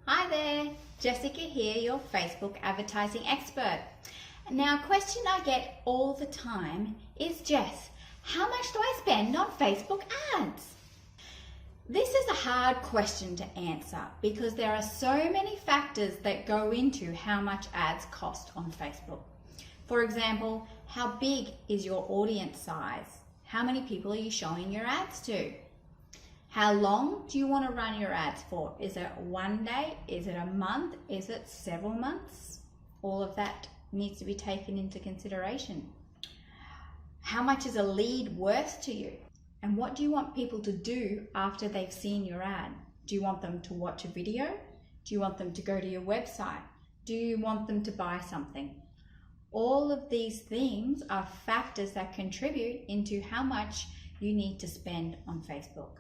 Hi there, Jessica here, your Facebook advertising expert. Now, a question I get all the time is, Jess, how much do I spend on Facebook ads? This is a hard question to answer because there are so many factors that go into how much ads cost on Facebook. For example, how big is your audience size? How many people are you showing your ads to? How long do you want to run your ads for? Is it one day? Is it a month? Is it several months? All of that needs to be taken into consideration. How much is a lead worth to you? And what do you want people to do after they've seen your ad? Do you want them to watch a video? Do you want them to go to your website? Do you want them to buy something? All of these things are factors that contribute into how much you need to spend on Facebook.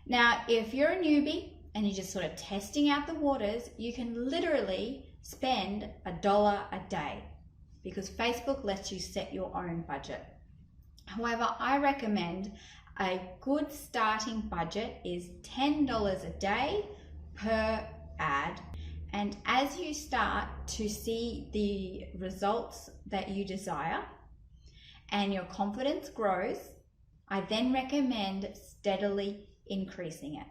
Now, if you're a newbie and you're just sort of testing out the waters, you can literally spend $1 a day because Facebook lets you set your own budget. However, I recommend a good starting budget is $10 a day per ad. And as you start to see the results that you desire and your confidence grows, I then recommend steadily increasing it.